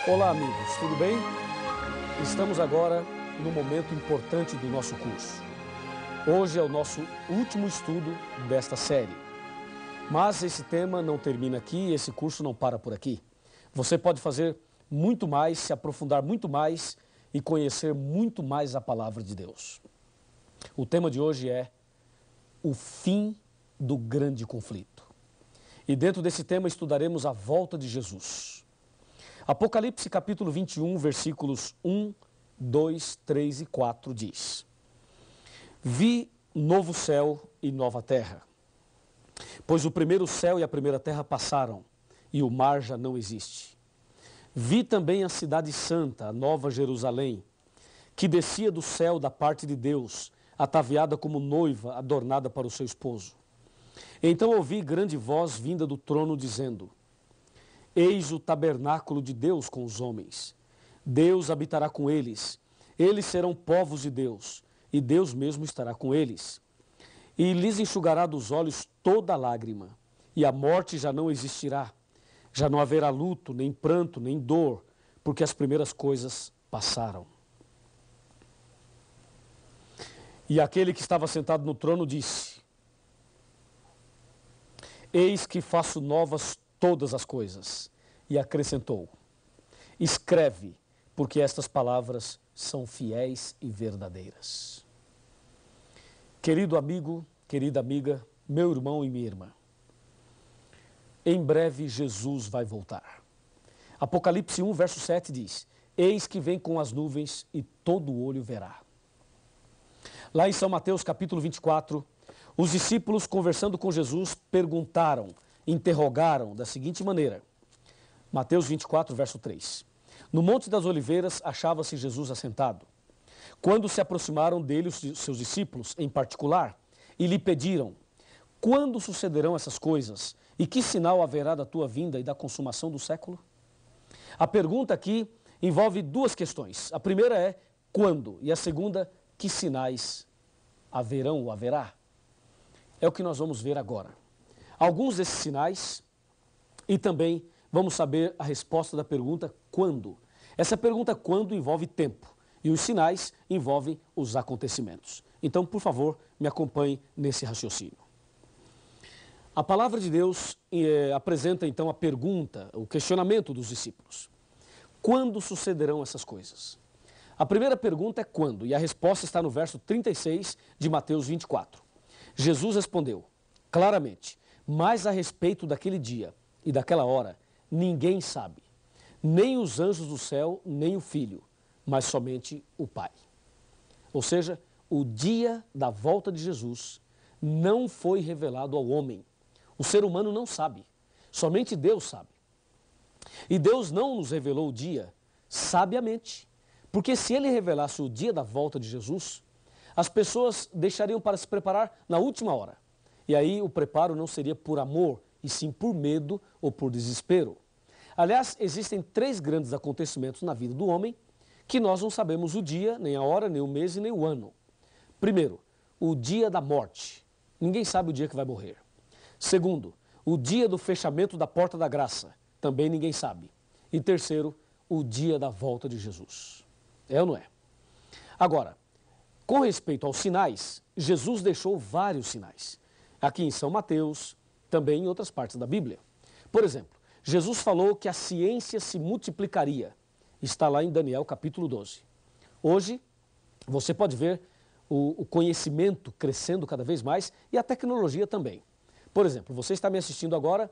Olá, amigos, tudo bem? Estamos agora no momento importante do nosso curso. Hoje é o nosso último estudo desta série. Mas esse tema não termina aqui, esse curso não para por aqui. Você pode fazer muito mais, se aprofundar muito mais e conhecer muito mais a palavra de Deus. O tema de hoje é o fim do grande conflito. E dentro desse tema estudaremos a volta de Jesus. Apocalipse capítulo 21, versículos 1, 2, 3 e 4 diz: Vi novo céu e nova terra, pois o primeiro céu e a primeira terra passaram, e o mar já não existe. Vi também a cidade santa, a nova Jerusalém, que descia do céu da parte de Deus, ataviada como noiva adornada para o seu esposo. Então ouvi grande voz vinda do trono dizendo: Eis o tabernáculo de Deus com os homens. Deus habitará com eles. Eles serão povos de Deus, e Deus mesmo estará com eles. E lhes enxugará dos olhos toda lágrima, e a morte já não existirá. Já não haverá luto, nem pranto, nem dor, porque as primeiras coisas passaram. E aquele que estava sentado no trono disse: Eis que faço novas todas as coisas. E acrescentou: Escreve, porque estas palavras são fiéis e verdadeiras. Querido amigo, querida amiga, meu irmão e minha irmã, em breve Jesus vai voltar. Apocalipse 1, verso 7 diz: Eis que vem com as nuvens e todo olho verá. Lá em São Mateus capítulo 24, os discípulos conversando com Jesus perguntaram, interrogaram da seguinte maneira. Mateus 24, verso 3. No Monte das Oliveiras achava-se Jesus assentado. Quando se aproximaram dele os seus discípulos, em particular, e lhe pediram: Quando sucederão essas coisas? E que sinal haverá da tua vinda e da consumação do século? A pergunta aqui envolve duas questões. A primeira é quando? E a segunda, que sinais haverão ou haverá? É o que nós vamos ver agora. Alguns desses sinais e também vamos saber a resposta da pergunta quando. Essa pergunta quando envolve tempo e os sinais envolvem os acontecimentos. Então, por favor, me acompanhe nesse raciocínio. A palavra de Deus apresenta então a pergunta, o questionamento dos discípulos. Quando sucederão essas coisas? A primeira pergunta é quando, e a resposta está no verso 36 de Mateus 24. Jesus respondeu claramente: mas a respeito daquele dia e daquela hora, ninguém sabe, nem os anjos do céu, nem o Filho, mas somente o Pai. Ou seja, o dia da volta de Jesus não foi revelado ao homem. O ser humano não sabe, somente Deus sabe. E Deus não nos revelou o dia sabiamente, porque se Ele revelasse o dia da volta de Jesus, as pessoas deixariam para se preparar na última hora. E aí o preparo não seria por amor, e sim por medo ou por desespero. Aliás, existem três grandes acontecimentos na vida do homem que nós não sabemos o dia, nem a hora, nem o mês e nem o ano. Primeiro, o dia da morte. Ninguém sabe o dia que vai morrer. Segundo, o dia do fechamento da porta da graça. Também ninguém sabe. E terceiro, o dia da volta de Jesus. É ou não é? Agora, com respeito aos sinais, Jesus deixou vários sinais. Aqui em São Mateus, também em outras partes da Bíblia. Por exemplo, Jesus falou que a ciência se multiplicaria. Está lá em Daniel capítulo 12. Hoje, você pode ver o conhecimento crescendo cada vez mais e a tecnologia também. Por exemplo, você está me assistindo agora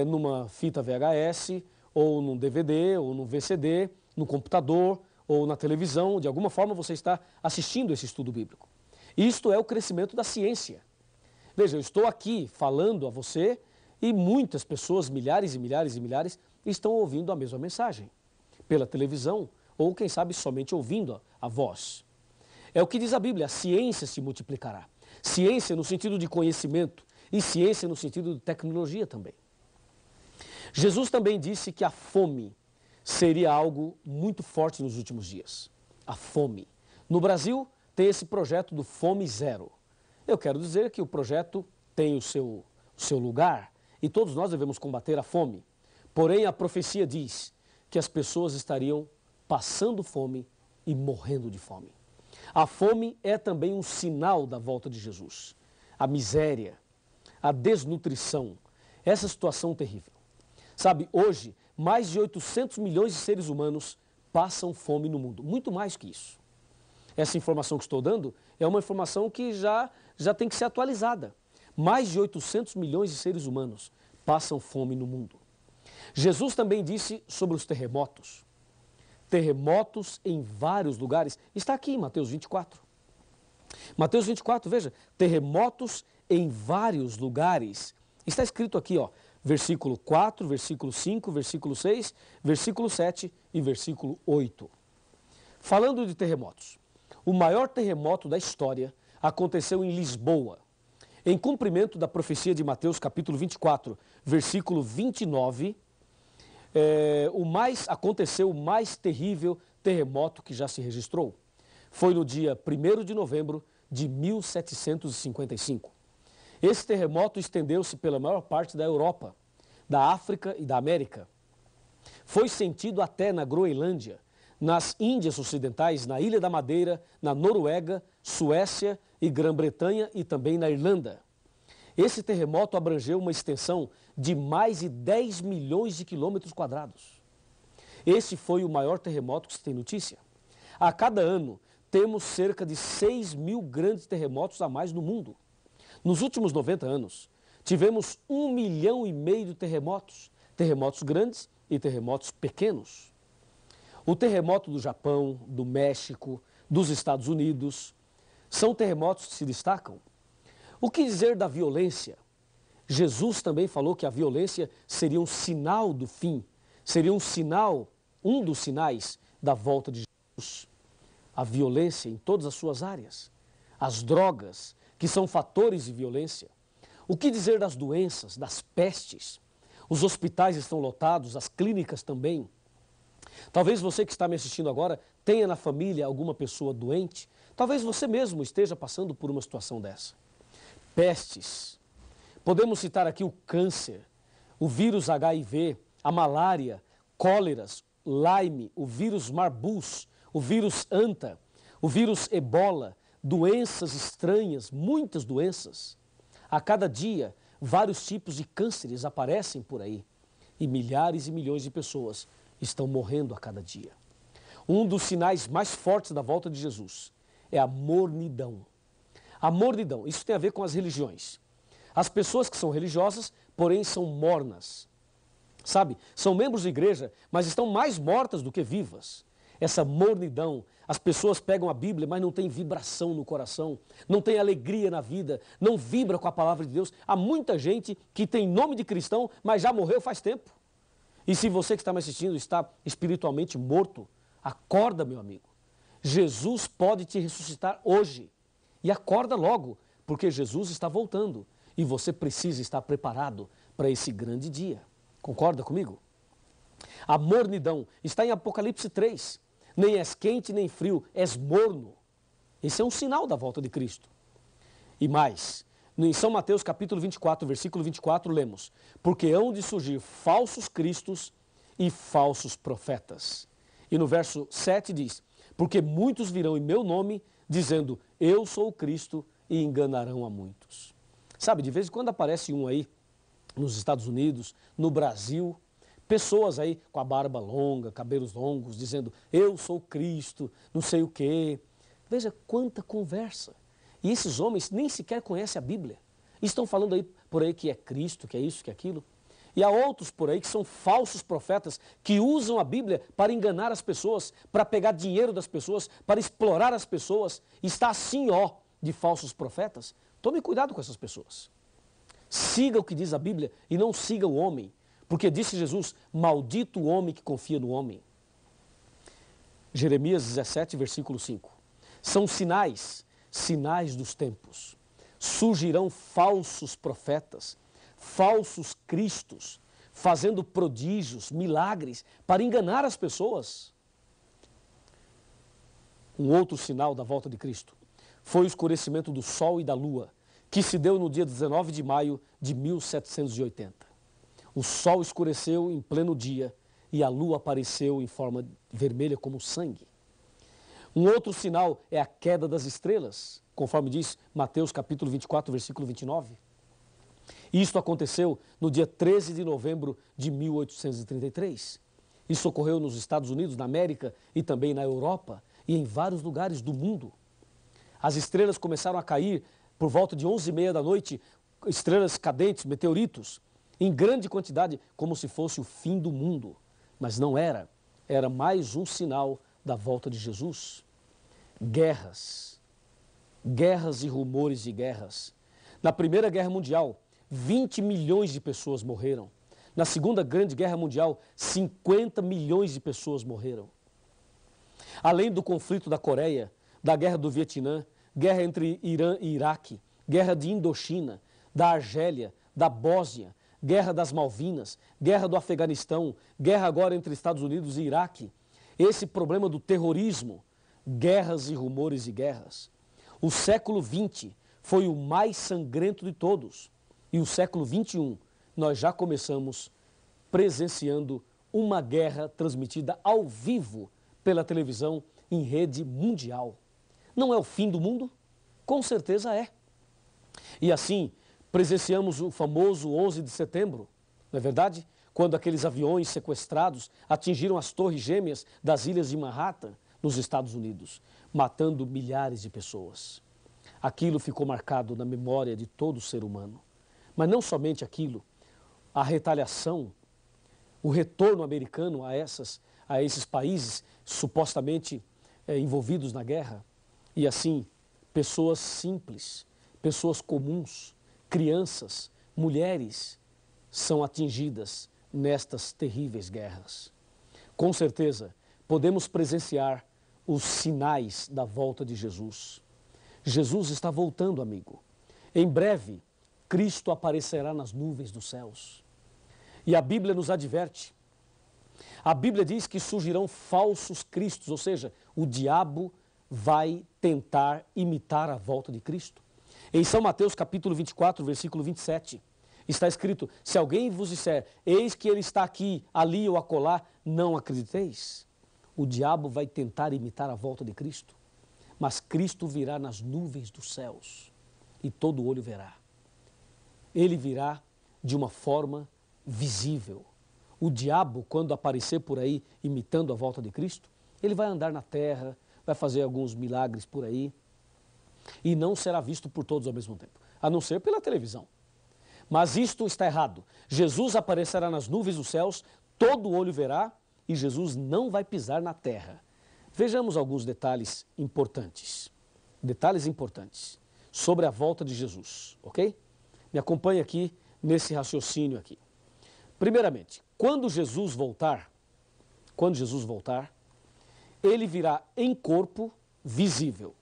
numa fita VHS, ou num DVD, ou num VCD, no computador, ou na televisão. De alguma forma você está assistindo esse estudo bíblico. Isto é o crescimento da ciência. Veja, eu estou aqui falando a você e muitas pessoas, milhares e milhares e milhares, estão ouvindo a mesma mensagem. Pela televisão, ou quem sabe somente ouvindo a voz. É o que diz a Bíblia, a ciência se multiplicará. Ciência no sentido de conhecimento e ciência no sentido de tecnologia também. Jesus também disse que a fome seria algo muito forte nos últimos dias. A fome. No Brasil, tem esse projeto do Fome Zero. Eu quero dizer que o projeto tem o seu lugar e todos nós devemos combater a fome. Porém, a profecia diz que as pessoas estariam passando fome e morrendo de fome. A fome é também um sinal da volta de Jesus. A miséria, a desnutrição, essa situação terrível. Sabe, hoje, mais de 800 milhões de seres humanos passam fome no mundo, muito mais que isso. Essa informação que estou dando é uma informação que já tem que ser atualizada. Mais de 800 milhões de seres humanos passam fome no mundo. Jesus também disse sobre os terremotos. Terremotos em vários lugares. Está aqui em Mateus 24. Mateus 24, veja, terremotos em vários lugares. Está escrito aqui, ó, versículo 4, versículo 5, versículo 6, versículo 7 e versículo 8. Falando de terremotos, o maior terremoto da história aconteceu em Lisboa, em cumprimento da profecia de Mateus capítulo 24, versículo 29, aconteceu o mais terrível terremoto que já se registrou. Foi no dia 1º de novembro de 1755. Esse terremoto estendeu-se pela maior parte da Europa, da África e da América. Foi sentido até na Groenlândia, nas Índias Ocidentais, na Ilha da Madeira, na Noruega, Suécia e Grã-Bretanha e também na Irlanda. Esse terremoto abrangeu uma extensão de mais de 10 milhões de quilômetros quadrados. Esse foi o maior terremoto que se tem notícia. A cada ano, temos cerca de 6 mil grandes terremotos a mais no mundo. Nos últimos 90 anos, tivemos 1,5 milhão de terremotos, terremotos grandes e terremotos pequenos. O terremoto do Japão, do México, dos Estados Unidos, são terremotos que se destacam. O que dizer da violência? Jesus também falou que a violência seria um sinal do fim, seria um dos sinais da volta de Jesus. A violência em todas as suas áreas, as drogas, que são fatores de violência. O que dizer das doenças, das pestes? Os hospitais estão lotados, as clínicas também. Talvez você que está me assistindo agora tenha na família alguma pessoa doente. Talvez você mesmo esteja passando por uma situação dessa. Pestes. Podemos citar aqui o câncer, o vírus HIV, a malária, cóleras, Lyme, o vírus Marbus, o vírus Anta, o vírus Ebola, doenças estranhas, muitas doenças. A cada dia, vários tipos de cânceres aparecem por aí e milhares e milhões de pessoas estão morrendo a cada dia. Um dos sinais mais fortes da volta de Jesus é a mornidão. A mornidão, isso tem a ver com as religiões. As pessoas que são religiosas, porém, são mornas. Sabe, são membros de igreja, mas estão mais mortas do que vivas. Essa mornidão, as pessoas pegam a Bíblia, mas não tem vibração no coração, não tem alegria na vida, não vibra com a palavra de Deus. Há muita gente que tem nome de cristão, mas já morreu faz tempo. E se você que está me assistindo está espiritualmente morto, acorda, meu amigo. Jesus pode te ressuscitar hoje. E acorda logo, porque Jesus está voltando. E você precisa estar preparado para esse grande dia. Concorda comigo? A mornidão está em Apocalipse 3. Nem és quente nem frio, és morno. Esse é um sinal da volta de Cristo. E mais, em São Mateus capítulo 24, versículo 24, lemos: porque hão de surgir falsos cristos e falsos profetas. E no verso 7 diz: porque muitos virão em meu nome, dizendo, eu sou o Cristo, e enganarão a muitos. Sabe, de vez em quando aparece um aí, nos Estados Unidos, no Brasil, pessoas aí com a barba longa, cabelos longos, dizendo, eu sou o Cristo, não sei o quê. Veja quanta conversa. E esses homens nem sequer conhecem a Bíblia. Estão falando aí por aí que é Cristo, que é isso, que é aquilo. E há outros por aí que são falsos profetas, que usam a Bíblia para enganar as pessoas, para pegar dinheiro das pessoas, para explorar as pessoas. Está assim, ó, de falsos profetas. Tome cuidado com essas pessoas. Siga o que diz a Bíblia e não siga o homem. Porque disse Jesus, maldito o homem que confia no homem. Jeremias 17, versículo 5. São sinais dos tempos. Surgirão falsos profetas, falsos cristos, fazendo prodígios, milagres, para enganar as pessoas. Um outro sinal da volta de Cristo foi o escurecimento do sol e da lua, que se deu no dia 19 de maio de 1780. O sol escureceu em pleno dia e a lua apareceu em forma vermelha como sangue. Um outro sinal é a queda das estrelas, conforme diz Mateus capítulo 24, versículo 29. Isto aconteceu no dia 13 de novembro de 1833. Isso ocorreu nos Estados Unidos, na América e também na Europa e em vários lugares do mundo. As estrelas começaram a cair por volta de 11h30 da noite, estrelas cadentes, meteoritos, em grande quantidade, como se fosse o fim do mundo. Mas não era. Era mais um sinal da volta de Jesus. Guerras. Guerras e rumores de guerras. Na Primeira Guerra Mundial, 20 milhões de pessoas morreram. Na Segunda Grande Guerra Mundial, 50 milhões de pessoas morreram. Além do conflito da Coreia, da Guerra do Vietnã, guerra entre Irã e Iraque, guerra de Indochina, da Argélia, da Bósnia, guerra das Malvinas, guerra do Afeganistão, guerra agora entre Estados Unidos e Iraque. Esse problema do terrorismo, guerras e rumores de guerras. O século XX foi o mais sangrento de todos. E o século XXI, nós já começamos presenciando uma guerra transmitida ao vivo pela televisão em rede mundial. Não é o fim do mundo? Com certeza é. E assim, presenciamos o famoso 11 de setembro, não é verdade? Quando aqueles aviões sequestrados atingiram as torres gêmeas das ilhas de Manhattan, nos Estados Unidos, matando milhares de pessoas. Aquilo ficou marcado na memória de todo ser humano. Mas não somente aquilo, a retaliação, o retorno americano a esses países supostamente envolvidos na guerra. E assim, pessoas simples, pessoas comuns, crianças, mulheres são atingidas nestas terríveis guerras. Com certeza, podemos presenciar os sinais da volta de Jesus. Jesus está voltando, amigo. Em breve, Cristo aparecerá nas nuvens dos céus. E a Bíblia nos adverte. A Bíblia diz que surgirão falsos cristos, ou seja, o diabo vai tentar imitar a volta de Cristo. Em São Mateus capítulo 24, versículo 27, está escrito: se alguém vos disser, eis que ele está aqui, ali ou acolá, não acrediteis. O diabo vai tentar imitar a volta de Cristo, mas Cristo virá nas nuvens dos céus e todo olho verá. Ele virá de uma forma visível. O diabo, quando aparecer por aí imitando a volta de Cristo, ele vai andar na terra, vai fazer alguns milagres por aí e não será visto por todos ao mesmo tempo, a não ser pela televisão. Mas isto está errado. Jesus aparecerá nas nuvens dos céus, todo olho verá e Jesus não vai pisar na terra. Vejamos alguns detalhes importantes sobre a volta de Jesus, ok? Me acompanhe aqui nesse raciocínio aqui. Primeiramente, quando Jesus voltar, ele virá em corpo visível.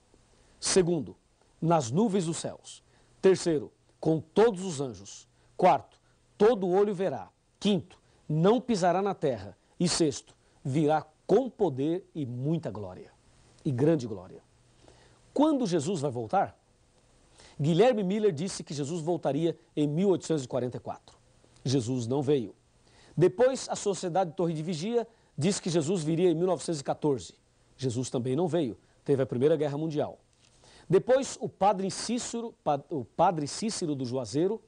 Segundo, nas nuvens dos céus. Terceiro, com todos os anjos. Quarto, todo olho verá. Quinto, não pisará na terra. E sexto, virá com poder e muita glória. E grande glória. Quando Jesus vai voltar? Guilherme Miller disse que Jesus voltaria em 1844. Jesus não veio. Depois, a Sociedade Torre de Vigia disse que Jesus viria em 1914. Jesus também não veio. Teve a Primeira Guerra Mundial. Depois, o padre Cícero do Juazeiro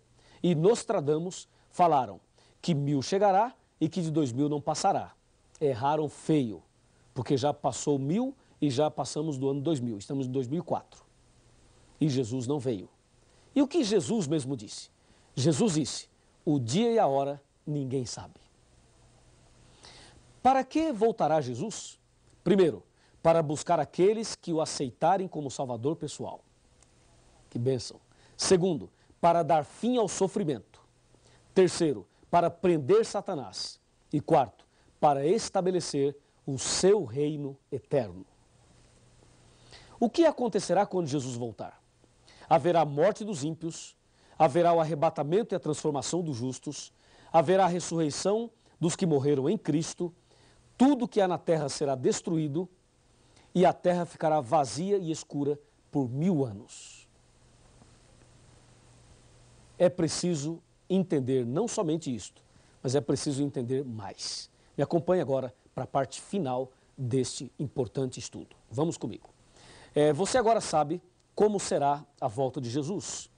e Nostradamus falaram que 1000 chegará e que de 2000 não passará. Erraram feio, porque já passou 1000 e já passamos do ano 2000. Estamos em 2004. E Jesus não veio. E o que Jesus mesmo disse? Jesus disse: o dia e a hora ninguém sabe. Para que voltará Jesus? Primeiro, para buscar aqueles que o aceitarem como Salvador pessoal. Que bênção. Segundo, para dar fim ao sofrimento. Terceiro, para prender Satanás. E quarto, para estabelecer o seu reino eterno. O que acontecerá quando Jesus voltar? Haverá a morte dos ímpios, haverá o arrebatamento e a transformação dos justos, haverá a ressurreição dos que morreram em Cristo, tudo que há na terra será destruído e a terra ficará vazia e escura por 1000 anos. É preciso entender não somente isto, mas é preciso entender mais. Me acompanhe agora para a parte final deste importante estudo. Vamos comigo. Você agora sabe como será a volta de Jesus.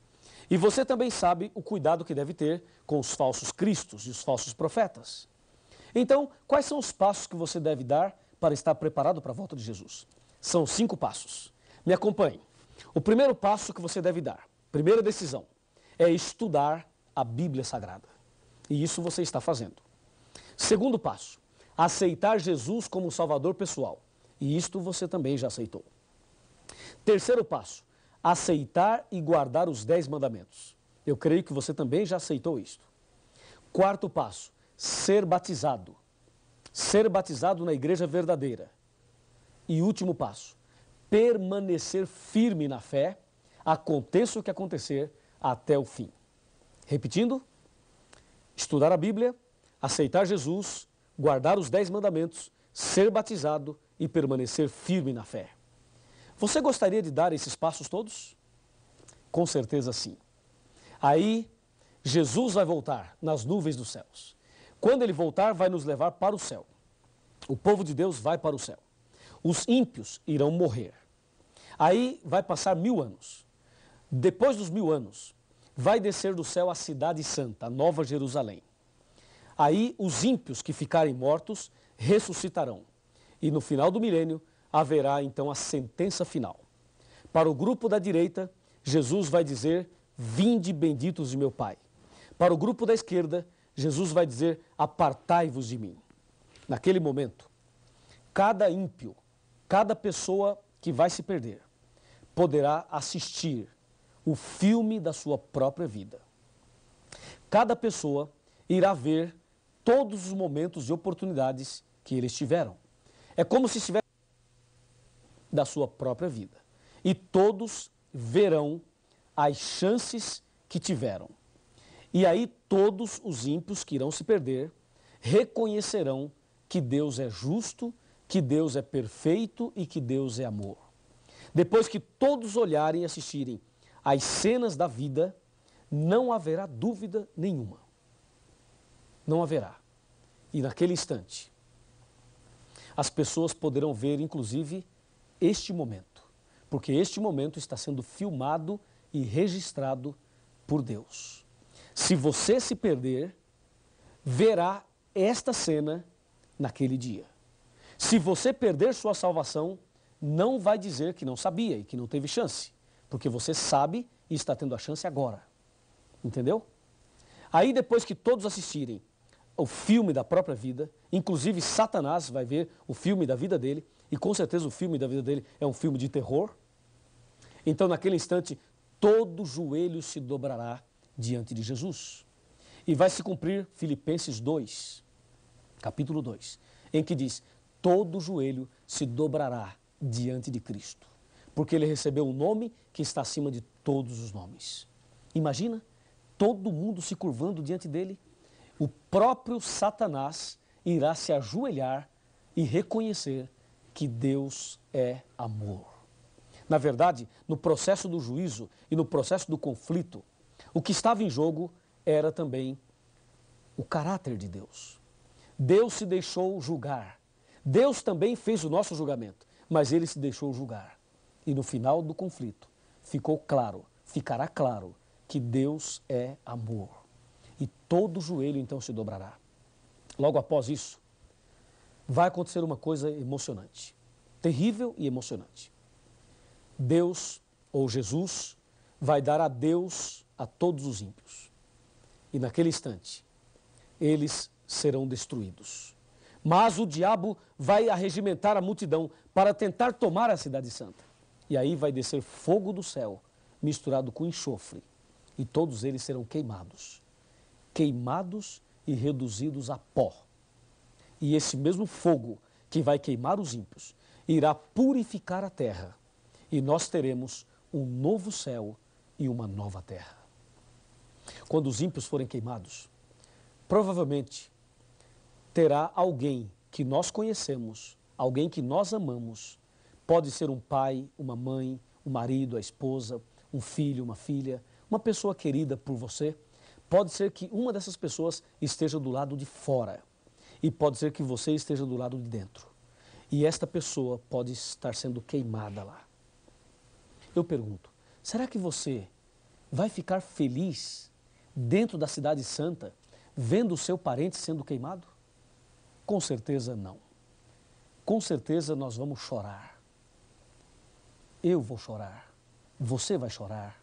E você também sabe o cuidado que deve ter com os falsos cristos e os falsos profetas. Então, quais são os passos que você deve dar para estar preparado para a volta de Jesus? São 5 passos. Me acompanhe. O primeiro passo que você deve dar, primeira decisão, é estudar a Bíblia Sagrada. E isso você está fazendo. Segundo passo, aceitar Jesus como Salvador pessoal. E isto você também já aceitou. Terceiro passo, aceitar e guardar os 10 mandamentos. Eu creio que você também já aceitou isto. Quarto passo, ser batizado. Ser batizado na igreja verdadeira. E último passo, permanecer firme na fé, aconteça o que acontecer, até o fim. Repetindo, estudar a Bíblia, aceitar Jesus, guardar os 10 mandamentos, ser batizado e permanecer firme na fé. Você gostaria de dar esses passos todos? Com certeza sim. Aí, Jesus vai voltar nas nuvens dos céus. Quando ele voltar, vai nos levar para o céu. O povo de Deus vai para o céu. Os ímpios irão morrer. Aí vai passar 1000 anos. Depois dos 1000 anos, vai descer do céu a cidade santa, a Nova Jerusalém. Aí os ímpios que ficarem mortos ressuscitarão. E no final do milênio, haverá então a sentença final. Para o grupo da direita, Jesus vai dizer, vinde benditos de meu Pai. Para o grupo da esquerda, Jesus vai dizer, apartai-vos de mim. Naquele momento, cada ímpio, cada pessoa que vai se perder, poderá assistir o filme da sua própria vida. Cada pessoa irá ver todos os momentos e oportunidades que eles tiveram. É como se estivesse da sua própria vida. E todos verão as chances que tiveram. E aí todos os ímpios que irão se perder reconhecerão que Deus é justo, que Deus é perfeito e que Deus é amor. Depois que todos olharem e assistirem às cenas da vida, não haverá dúvida nenhuma. Não haverá. E naquele instante, as pessoas poderão ver, inclusive, este momento, porque este momento está sendo filmado e registrado por Deus. Se você se perder, verá esta cena naquele dia. Se você perder sua salvação, não vai dizer que não sabia e que não teve chance, porque você sabe e está tendo a chance agora. Entendeu? Aí depois que todos assistirem o filme da própria vida, inclusive Satanás vai ver o filme da vida dele, e com certeza o filme da vida dele é um filme de terror. Então naquele instante, todo joelho se dobrará diante de Jesus. E vai se cumprir Filipenses 2, capítulo 2, em que diz, todo joelho se dobrará diante de Cristo, porque ele recebeu um nome que está acima de todos os nomes. Imagina, todo mundo se curvando diante dele, o próprio Satanás irá se ajoelhar e reconhecer que Deus é amor. Na verdade, no processo do juízo e no processo do conflito, o que estava em jogo era também o caráter de Deus. Deus se deixou julgar. Deus também fez o nosso julgamento, mas ele se deixou julgar. E no final do conflito, ficará claro que Deus é amor. E todo joelho então se dobrará. Logo após isso, vai acontecer uma coisa emocionante, terrível e emocionante. Deus, ou Jesus, vai dar adeus a todos os ímpios. E naquele instante, eles serão destruídos. Mas o diabo vai arregimentar a multidão para tentar tomar a cidade santa. E aí vai descer fogo do céu, misturado com enxofre, e todos eles serão queimados. Queimados e reduzidos a pó. E esse mesmo fogo que vai queimar os ímpios irá purificar a terra. E nós teremos um novo céu e uma nova terra. Quando os ímpios forem queimados, provavelmente terá alguém que nós conhecemos, alguém que nós amamos. Pode ser um pai, uma mãe, um marido, a esposa, um filho, uma filha, uma pessoa querida por você. Pode ser que uma dessas pessoas esteja do lado de fora. E pode ser que você esteja do lado de dentro. E esta pessoa pode estar sendo queimada lá. Eu pergunto, será que você vai ficar feliz dentro da cidade santa, vendo o seu parente sendo queimado? Com certeza não. Com certeza nós vamos chorar. Eu vou chorar. Você vai chorar.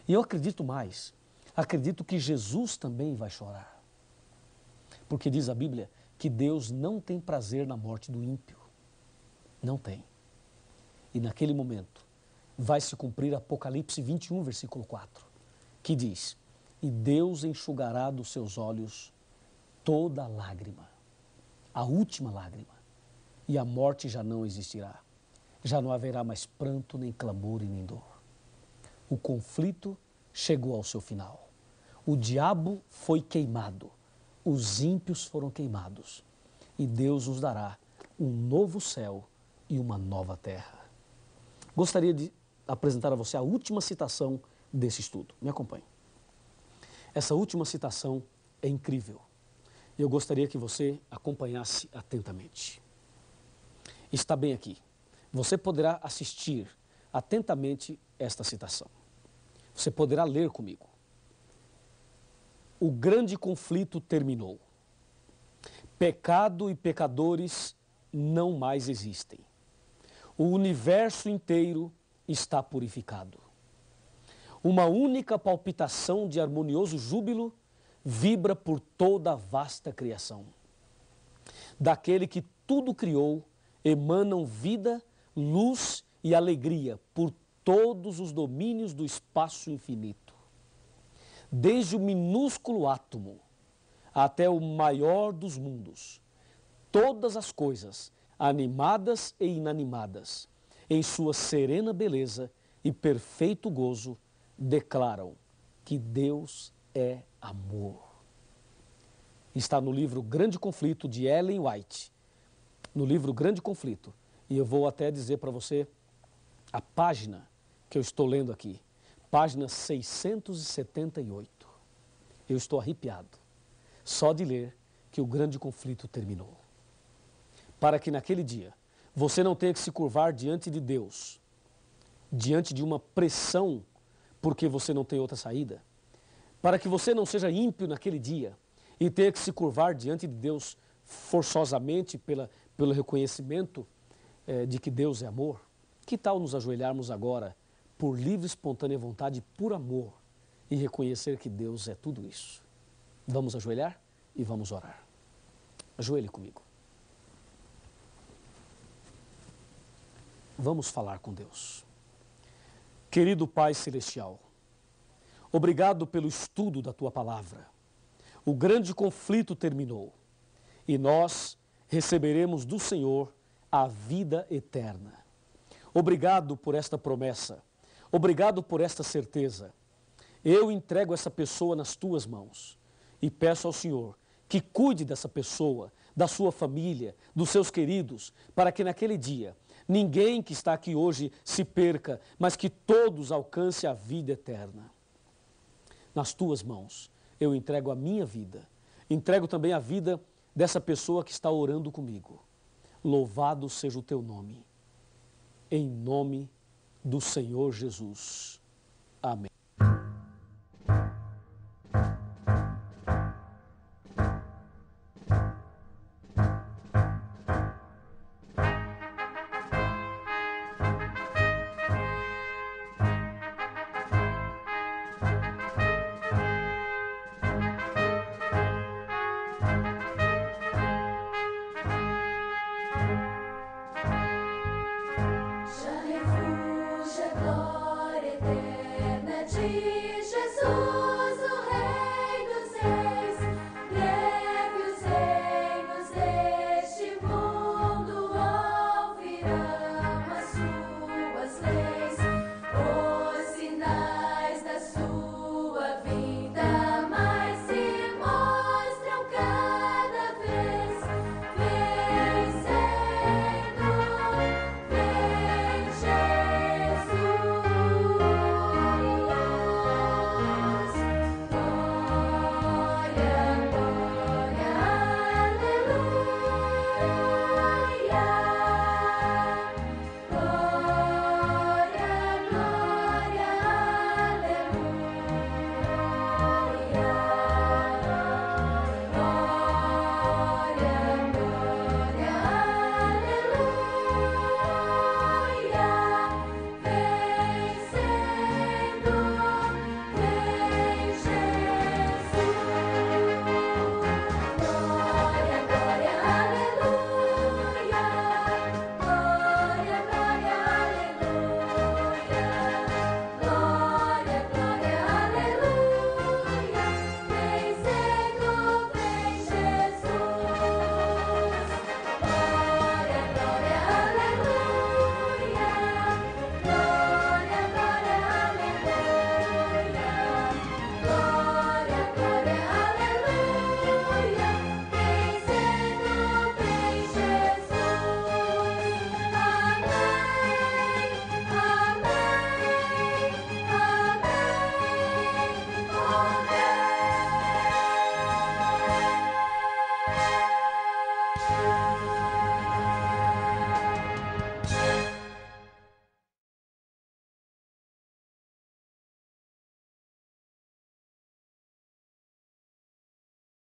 E eu acredito mais. Acredito que Jesus também vai chorar. Porque diz a Bíblia que Deus não tem prazer na morte do ímpio. Não tem. E naquele momento vai se cumprir Apocalipse 21, versículo 4, que diz: e Deus enxugará dos seus olhos toda lágrima, a última lágrima, e a morte já não existirá. Já não haverá mais pranto, nem clamor e nem dor. O conflito chegou ao seu final. O diabo foi queimado, os ímpios foram queimados, e Deus nos dará um novo céu e uma nova terra. Gostaria de apresentar a você a última citação desse estudo. Me acompanhe. Essa última citação é incrível. Eu gostaria que você acompanhasse atentamente. Está bem aqui. Você poderá assistir atentamente esta citação. Você poderá ler comigo. O grande conflito terminou. Pecado e pecadores não mais existem. O universo inteiro está purificado. Uma única palpitação de harmonioso júbilo vibra por toda a vasta criação. Daquele que tudo criou, emanam vida, luz e alegria por todos os domínios do espaço infinito. Desde o minúsculo átomo até o maior dos mundos, todas as coisas, animadas e inanimadas, em sua serena beleza e perfeito gozo, declaram que Deus é amor. Está no livro Grande Conflito, de Ellen White. No livro Grande Conflito. E eu vou até dizer para você a página que eu estou lendo aqui. Página 678. Eu estou arrepiado só de ler que o grande conflito terminou. Para que naquele dia você não tenha que se curvar diante de Deus, diante de uma pressão, porque você não tem outra saída. Para que você não seja ímpio naquele dia e tenha que se curvar diante de Deus forçosamente pelo reconhecimento de que Deus é amor. Que tal nos ajoelharmos agora por livre, espontânea vontade, por amor, e reconhecer que Deus é tudo isso? Vamos ajoelhar e vamos orar. Ajoelhe comigo. Vamos falar com Deus. Querido Pai Celestial, obrigado pelo estudo da Tua Palavra. O grande conflito terminou e nós receberemos do Senhor a vida eterna. Obrigado por esta promessa. Obrigado por esta certeza. Eu entrego essa pessoa nas Tuas mãos e peço ao Senhor que cuide dessa pessoa, da sua família, dos seus queridos, para que naquele dia ninguém que está aqui hoje se perca, mas que todos alcancem a vida eterna. Nas Tuas mãos eu entrego a minha vida, entrego também a vida dessa pessoa que está orando comigo. Louvado seja o Teu nome. Em nome do Senhor Jesus. Amém.